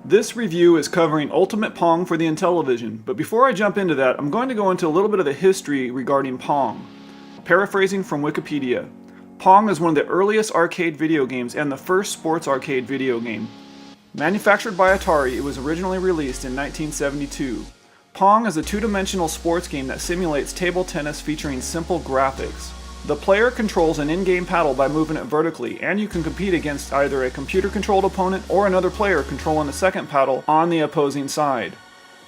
This review is covering Ultimate Pong for the Intellivision, but before I jump into that, I'm going to go into a little bit of the history regarding Pong. Paraphrasing from Wikipedia, Pong is one of the earliest arcade video games and the first sports arcade video game. Manufactured by Atari, it was originally released in 1972. Pong is a two-dimensional sports game that simulates table tennis featuring simple graphics. The player controls an in-game paddle by moving it vertically, and you can compete against either a computer-controlled opponent or another player controlling the second paddle on the opposing side.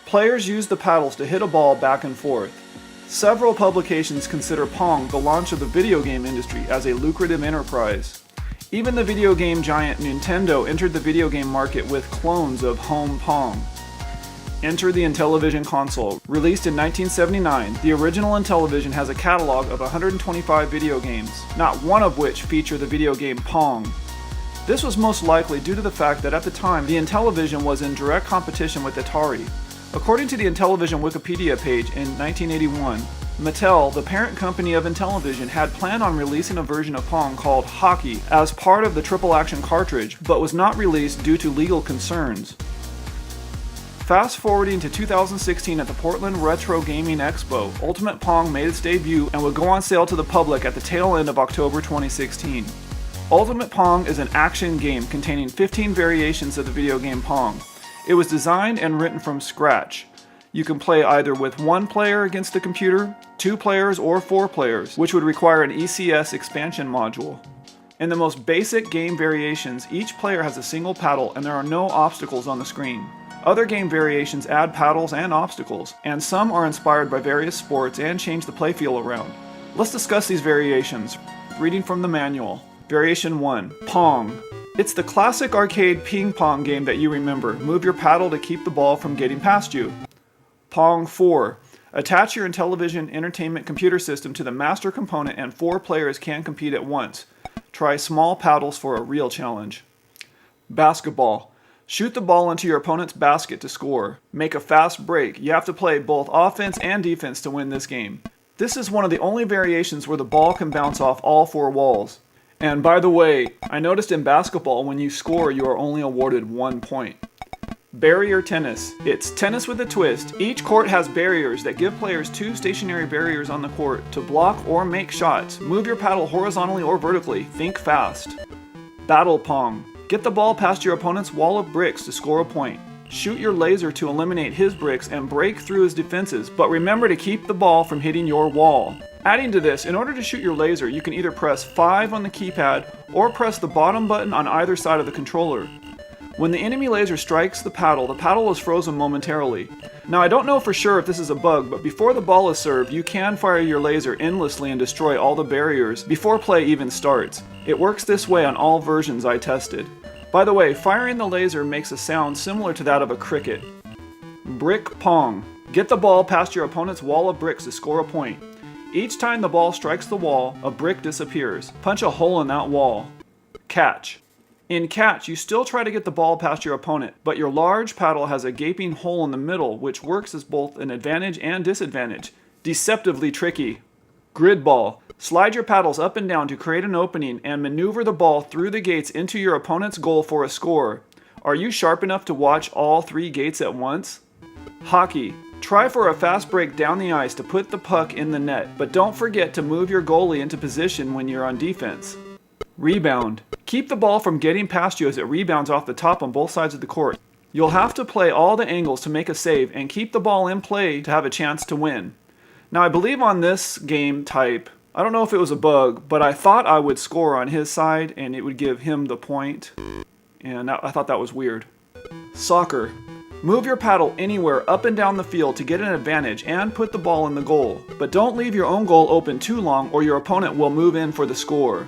Players use the paddles to hit a ball back and forth. Several publications consider Pong the launch of the video game industry as a lucrative enterprise. Even the video game giant Nintendo entered the video game market with clones of Home Pong. Enter the Intellivision console. Released in 1979, the original Intellivision has a catalog of 125 video games, not one of which feature the video game Pong. This was most likely due to the fact that at the time, the Intellivision was in direct competition with Atari. According to the Intellivision Wikipedia page in 1981, Mattel, the parent company of Intellivision, had planned on releasing a version of Pong called Hockey as part of the triple action cartridge, but was not released due to legal concerns. Fast forwarding to 2016 at the Portland Retro Gaming Expo, Ultimate Pong made its debut and would go on sale to the public at the tail end of October 2016. Ultimate Pong is an action game containing 15 variations of the video game Pong. It was designed and written from scratch. You can play either with one player against the computer, two players, or four players, which would require an ECS expansion module. In the most basic game variations, each player has a single paddle and there are no obstacles on the screen. Other game variations add paddles and obstacles, and some are inspired by various sports and change the playfield around. Let's discuss these variations. Reading from the manual. Variation 1. Pong. It's the classic arcade ping pong game that you remember. Move your paddle to keep the ball from getting past you. Pong 4. Attach your Intellivision Entertainment computer system to the master component and 4 players can compete at once. Try small paddles for a real challenge. Basketball. Shoot the ball into your opponent's basket to score. Make a fast break. You have to play both offense and defense to win this game. This is one of the only variations where the ball can bounce off all 4 walls. And by the way, I noticed in basketball when you score you are only awarded 1 point. Barrier tennis. It's tennis with a twist. Each court has barriers that give players 2 stationary barriers on the court to block or make shots. Move your paddle horizontally or vertically. Think fast. Battle Pong. Get the ball past your opponent's wall of bricks to score a point. Shoot your laser to eliminate his bricks and break through his defenses, but remember to keep the ball from hitting your wall. Adding to this, in order to shoot your laser, you can either press 5 on the keypad or press the bottom button on either side of the controller. When the enemy laser strikes the paddle is frozen momentarily. Now I don't know for sure if this is a bug, but before the ball is served, you can fire your laser endlessly and destroy all the barriers before play even starts. It works this way on all versions I tested. By the way, firing the laser makes a sound similar to that of a cricket. Brick Pong. Get the ball past your opponent's wall of bricks to score a point. Each time the ball strikes the wall, a brick disappears. Punch a hole in that wall. Catch. In catch, you still try to get the ball past your opponent, but your large paddle has a gaping hole in the middle which works as both an advantage and disadvantage. Deceptively tricky. Grid ball. Slide your paddles up and down to create an opening and maneuver the ball through the gates into your opponent's goal for a score. Are you sharp enough to watch all 3 gates at once? Hockey. Try for a fast break down the ice to put the puck in the net, but don't forget to move your goalie into position when you're on defense. Rebound. Keep the ball from getting past you as it rebounds off the top on both sides of the court. You'll have to play all the angles to make a save and keep the ball in play to have a chance to win. Now I believe on this game type, I don't know if it was a bug, but I thought I would score on his side and it would give him the point. And I thought that was weird. Soccer. Move your paddle anywhere up and down the field to get an advantage and put the ball in the goal. But don't leave your own goal open too long or your opponent will move in for the score.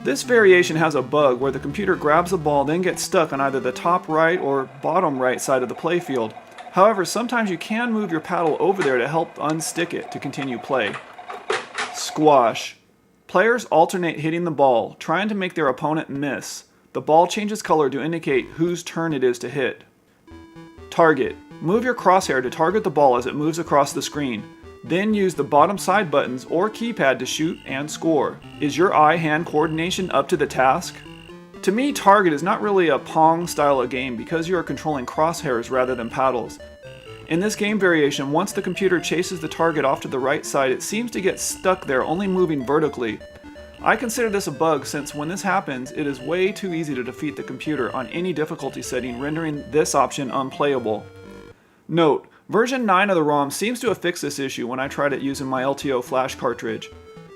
This variation has a bug where the computer grabs the ball then gets stuck on either the top right or bottom right side of the playfield. However, sometimes you can move your paddle over there to help unstick it to continue play. Squash. Players alternate hitting the ball, trying to make their opponent miss. The ball changes color to indicate whose turn it is to hit. Target. Move your crosshair to target the ball as it moves across the screen. Then use the bottom side buttons or keypad to shoot and score. Is your eye-hand coordination up to the task? To me, Target is not really a Pong style of game because you are controlling crosshairs rather than paddles. In this game variation, once the computer chases the target off to the right side, it seems to get stuck there, only moving vertically. I consider this a bug since when this happens, it is way too easy to defeat the computer on any difficulty setting, rendering this option unplayable. Note, version 9 of the ROM seems to have fixed this issue when I tried it using my LTO flash cartridge.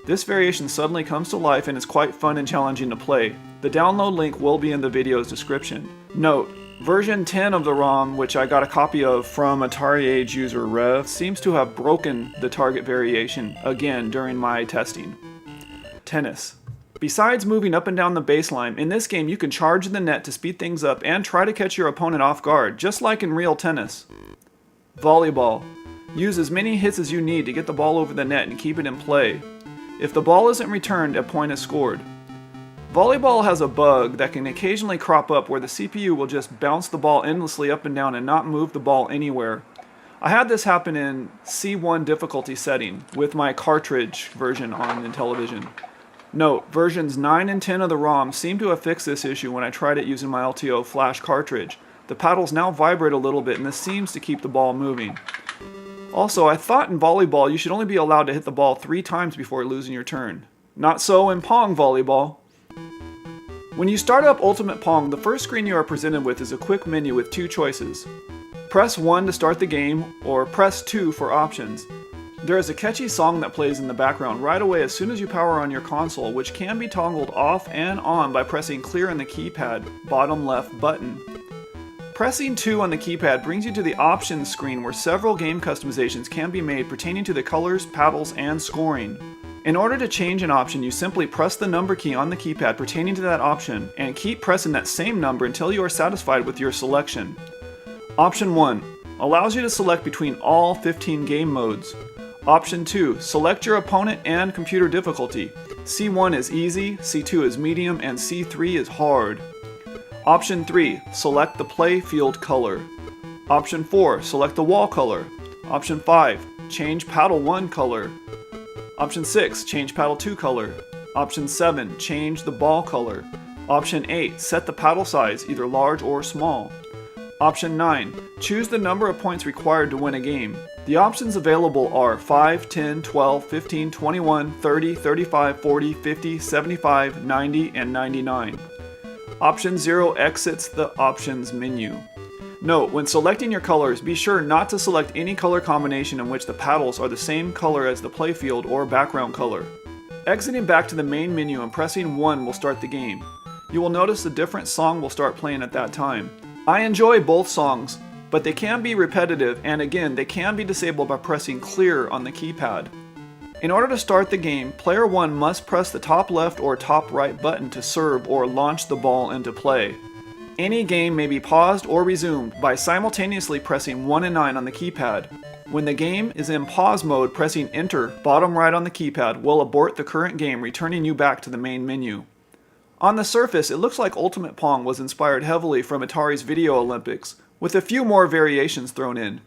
This variation suddenly comes to life and is quite fun and challenging to play. The download link will be in the video's description. Note, version 10 of the ROM, which I got a copy of from Atari Age user Rev, seems to have broken the target variation again during my testing. Tennis. Besides moving up and down the baseline, in this game you can charge the net to speed things up and try to catch your opponent off guard, just like in real tennis. Volleyball. Use as many hits as you need to get the ball over the net and keep it in play. If the ball isn't returned, a point is scored. Volleyball has a bug that can occasionally crop up where the CPU will just bounce the ball endlessly up and down and not move the ball anywhere. I had this happen in C1 difficulty setting with my cartridge version on Intellivision. Note, versions 9 and 10 of the ROM seem to have fixed this issue when I tried it using my LTO flash cartridge. The paddles now vibrate a little bit and this seems to keep the ball moving. Also, I thought in volleyball you should only be allowed to hit the ball 3 times before losing your turn. Not so in Pong volleyball. When you start up Ultimate Pong, the first screen you are presented with is a quick menu with 2 choices. Press 1 to start the game, or press 2 for options. There is a catchy song that plays in the background right away as soon as you power on your console, which can be toggled off and on by pressing clear on the keypad, bottom left button. Pressing 2 on the keypad brings you to the options screen where several game customizations can be made pertaining to the colors, paddles, and scoring. In order to change an option, you simply press the number key on the keypad pertaining to that option and keep pressing that same number until you are satisfied with your selection. Option 1 allows you to select between all 15 game modes. Option 2, select your opponent and computer difficulty. C1 is easy, C2 is medium, and C3 is hard. Option 3, select the play field color. Option 4, select the wall color. Option 5, change paddle 1 color. Option 6, change paddle 2 color. Option 7, change the ball color. Option 8, set the paddle size, either large or small. Option 9, choose the number of points required to win a game. The options available are 5, 10, 12, 15, 21, 30, 35, 40, 50, 75, 90, and 99. Option 0 exits the options menu. Note, when selecting your colors, be sure not to select any color combination in which the paddles are the same color as the playfield or background color. Exiting back to the main menu and pressing 1 will start the game. You will notice a different song will start playing at that time. I enjoy both songs, but they can be repetitive and again, they can be disabled by pressing clear on the keypad. In order to start the game, player 1 must press the top left or top right button to serve or launch the ball into play. Any game may be paused or resumed by simultaneously pressing 1 and 9 on the keypad. When the game is in pause mode, pressing enter bottom right on the keypad will abort the current game, returning you back to the main menu. On the surface, it looks like Ultimate Pong was inspired heavily from Atari's Video Olympics, with a few more variations thrown in.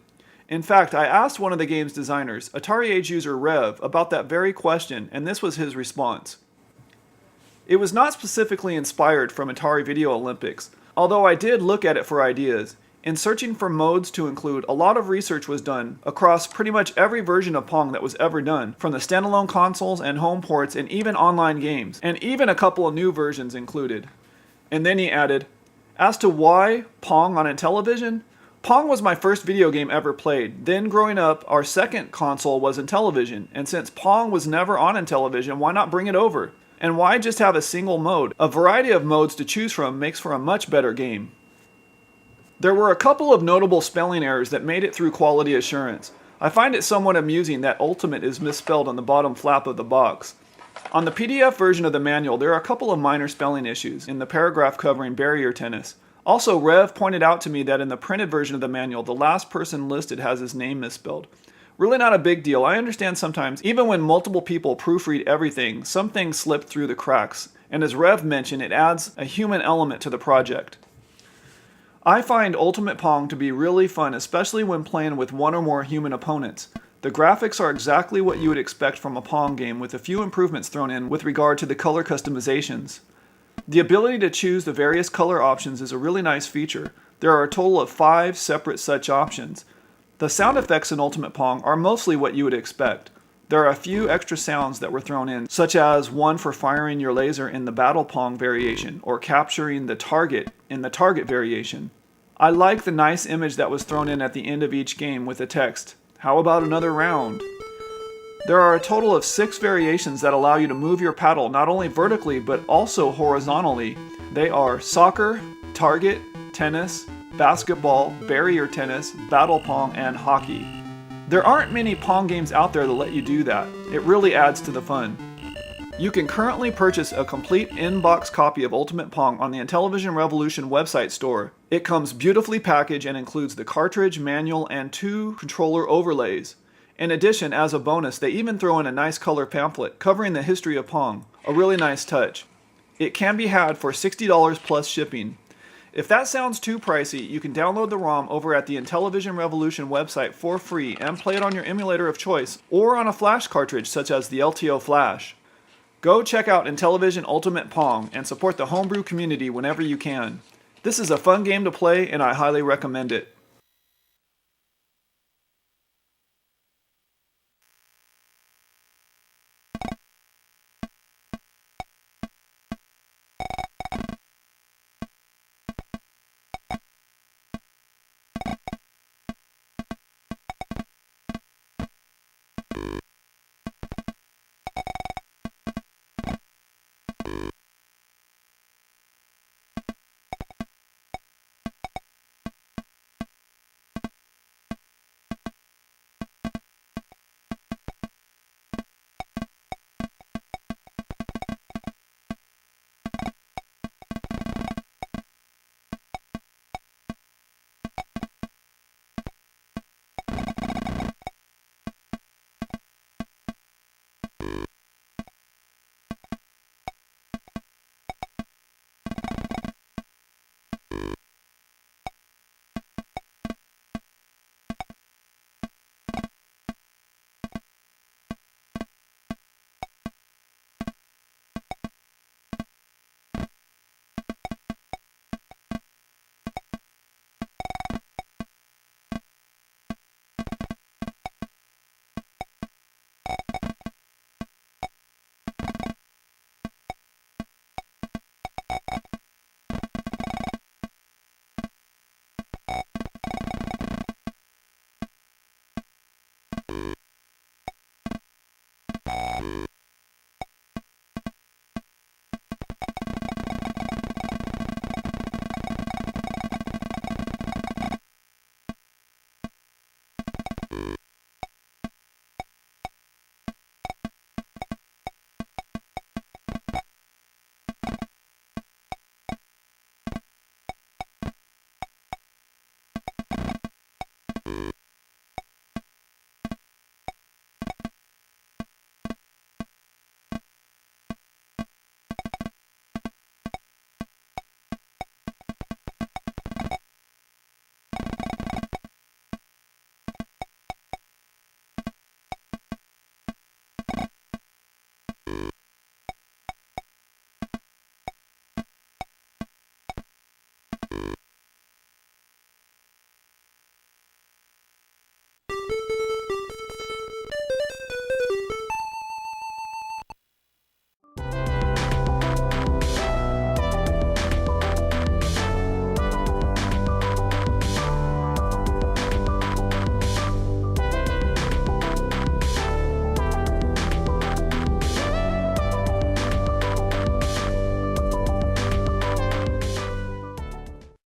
In fact, I asked one of the game's designers, Atari Age user Rev, about that very question, and this was his response. It was not specifically inspired from Atari Video Olympics, although I did look at it for ideas. In searching for modes to include, a lot of research was done across pretty much every version of Pong that was ever done, from the standalone consoles and home ports and even online games, and even a couple of new versions included. And then he added, as to why Pong on Intellivision? Pong was my first video game ever played. Then growing up, our second console was Intellivision, and since Pong was never on Intellivision, why not bring it over? And why just have a single mode? A variety of modes to choose from makes for a much better game. There were a couple of notable spelling errors that made it through quality assurance. I find it somewhat amusing that Ultimate is misspelled on the bottom flap of the box. On the PDF version of the manual, there are a couple of minor spelling issues in the paragraph covering barrier tennis. Also, Rev pointed out to me that in the printed version of the manual, the last person listed has his name misspelled. Really not a big deal. I understand sometimes, even when multiple people proofread everything, some things slip through the cracks. And as Rev mentioned, it adds a human element to the project. I find Ultimate Pong to be really fun, especially when playing with one or more human opponents. The graphics are exactly what you would expect from a Pong game, with a few improvements thrown in with regard to the color customizations. The ability to choose the various color options is a really nice feature. There are a total of 5 separate such options. The sound effects in Ultimate Pong are mostly what you would expect. There are a few extra sounds that were thrown in, such as one for firing your laser in the Battle Pong variation, or capturing the target in the Target variation. I like the nice image that was thrown in at the end of each game with the text, "How about another round?" There are a total of 6 variations that allow you to move your paddle not only vertically but also horizontally. They are soccer, target, tennis, basketball, barrier tennis, battle pong, and hockey. There aren't many Pong games out there that let you do that. It really adds to the fun. You can currently purchase a complete in-box copy of Ultimate Pong on the Intellivision Revolution website store. It comes beautifully packaged and includes the cartridge, manual, and 2 controller overlays. In addition, as a bonus, they even throw in a nice color pamphlet covering the history of Pong, a really nice touch. It can be had for $60 plus shipping. If that sounds too pricey, you can download the ROM over at the Intellivision Revolution website for free and play it on your emulator of choice or on a flash cartridge such as the LTO Flash. Go check out Intellivision Ultimate Pong and support the homebrew community whenever you can. This is a fun game to play and I highly recommend it.